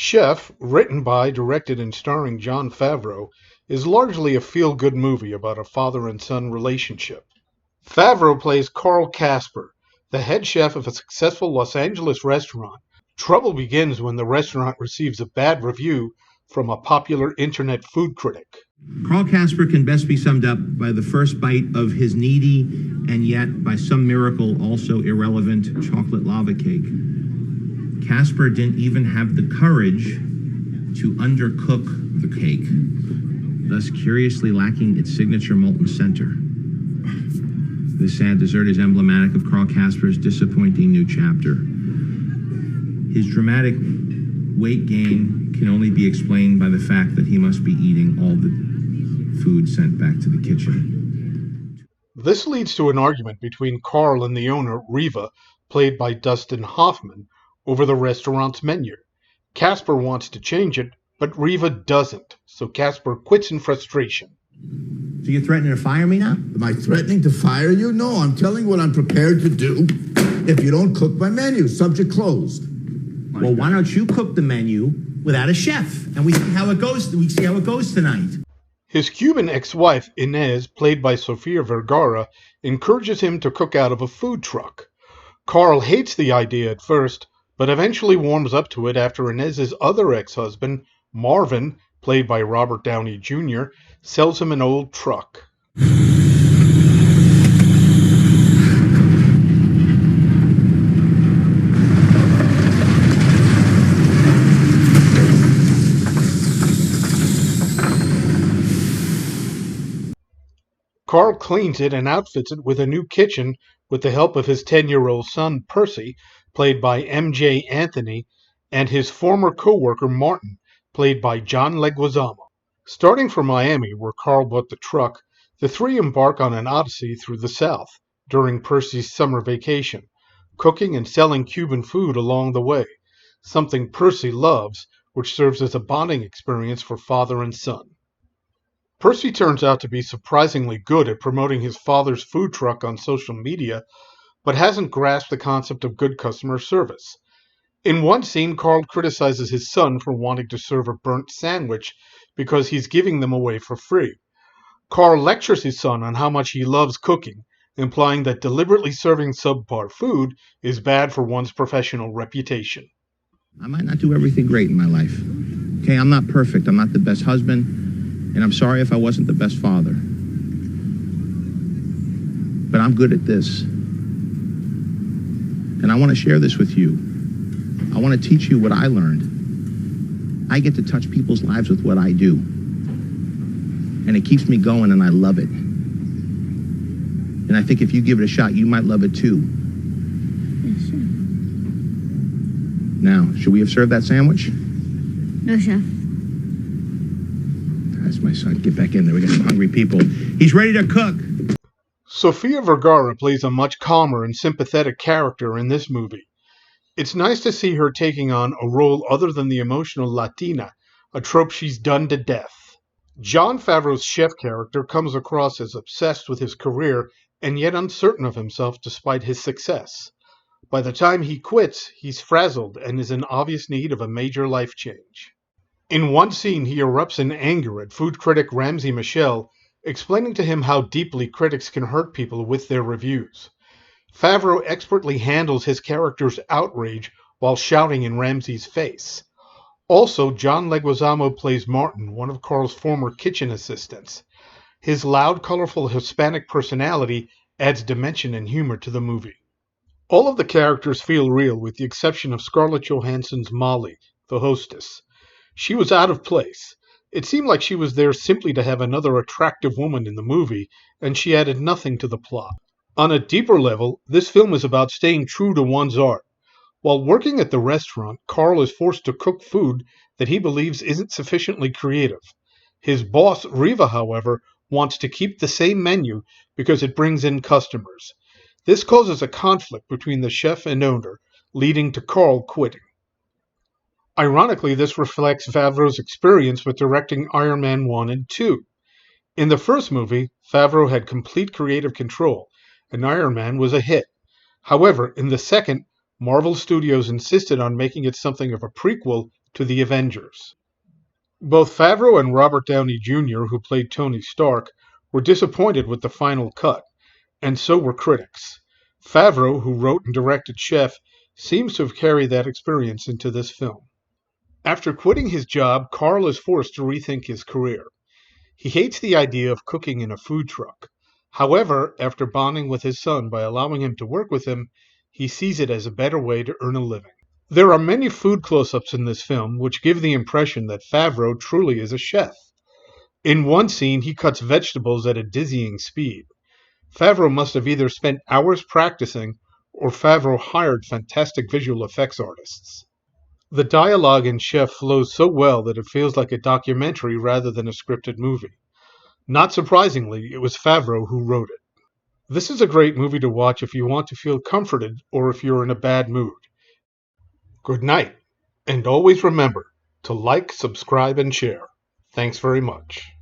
Chef, written by, directed, and starring John Favreau, is largely a feel-good movie about a father and son relationship. Favreau plays Carl Casper, the head chef of a successful Los Angeles restaurant. Trouble begins when the restaurant receives a bad review from a popular internet food critic. Carl Casper can best be summed up by the first bite of his needy and yet, by some miracle, also irrelevant chocolate lava cake. Casper didn't even have the courage to undercook the cake, thus curiously lacking its signature molten center. This sad dessert is emblematic of Carl Casper's disappointing new chapter. His dramatic weight gain can only be explained by the fact that he must be eating all the food sent back to the kitchen. This leads to an argument between Carl and the owner, Riva, played by Dustin Hoffman, over the restaurant's menu. Casper wants to change it, but Riva doesn't, so Casper quits in frustration. So you're threatening to fire me now? Am I threatening to fire you? No, I'm telling you what I'm prepared to do if you don't cook my menu. Subject closed. Well, why don't you cook the menu without a chef, and we see how it goes. We see how it goes tonight. His Cuban ex-wife, Inez, played by Sofia Vergara, encourages him to cook out of a food truck. Carl hates the idea at first, but eventually warms up to it after Inez's other ex-husband, Marvin, played by Robert Downey Jr., sells him an old truck. Carl cleans it and outfits it with a new kitchen with the help of his 10-year-old son, Percy, played by M.J. Anthony, and his former co-worker, Martin, played by John Leguizamo. Starting from Miami, where Carl bought the truck, the three embark on an odyssey through the South during Percy's summer vacation, cooking and selling Cuban food along the way, something Percy loves, which serves as a bonding experience for father and son. Percy turns out to be surprisingly good at promoting his father's food truck on social media, but hasn't grasped the concept of good customer service. In one scene, Carl criticizes his son for wanting to serve a burnt sandwich because he's giving them away for free. Carl lectures his son on how much he loves cooking, implying that deliberately serving subpar food is bad for one's professional reputation. I might not do everything great in my life. Okay, I'm not perfect. I'm not the best husband. And I'm sorry if I wasn't the best father. But I'm good at this. And I want to share this with you. I want to teach you what I learned. I get to touch people's lives with what I do. And it keeps me going, and I love it. And I think if you give it a shot, you might love it too. Yes, sure. Now, should we have served that sandwich? No, chef. That's my son. Get back in there. We got some hungry people. He's ready to cook. Sofia Vergara plays a much calmer and sympathetic character in this movie. It's nice to see her taking on a role other than the emotional Latina, a trope she's done to death. John Favreau's chef character comes across as obsessed with his career and yet uncertain of himself despite his success. By the time he quits, he's frazzled and is in obvious need of a major life change. In one scene, he erupts in anger at food critic Ramsey Michel, explaining to him how deeply critics can hurt people with their reviews. Favreau expertly handles his character's outrage while shouting in Ramsey's face. Also, John Leguizamo plays Martin, one of Carl's former kitchen assistants. His loud, colorful Hispanic personality adds dimension and humor to the movie. All of the characters feel real, with the exception of Scarlett Johansson's Molly, the hostess. She was out of place. It seemed like she was there simply to have another attractive woman in the movie, and she added nothing to the plot. On a deeper level, this film is about staying true to one's art. While working at the restaurant, Carl is forced to cook food that he believes isn't sufficiently creative. His boss, Riva, however, wants to keep the same menu because it brings in customers. This causes a conflict between the chef and owner, leading to Carl quitting. Ironically, this reflects Favreau's experience with directing Iron Man 1 and 2. In the first movie, Favreau had complete creative control, and Iron Man was a hit. However, in the second, Marvel Studios insisted on making it something of a prequel to the Avengers. Both Favreau and Robert Downey Jr., who played Tony Stark, were disappointed with the final cut, and so were critics. Favreau, who wrote and directed Chef, seems to have carried that experience into this film. After quitting his job, Carl is forced to rethink his career. He hates the idea of cooking in a food truck. However, after bonding with his son by allowing him to work with him, he sees it as a better way to earn a living. There are many food close-ups in this film which give the impression that Favreau truly is a chef. In one scene, he cuts vegetables at a dizzying speed. Favreau must have either spent hours practicing, or Favreau hired fantastic visual effects artists. The dialogue in Chef flows so well that it feels like a documentary rather than a scripted movie. Not surprisingly, it was Favreau who wrote it. This is a great movie to watch if you want to feel comforted or if you're in a bad mood. Good night, and always remember to like, subscribe, and share. Thanks very much.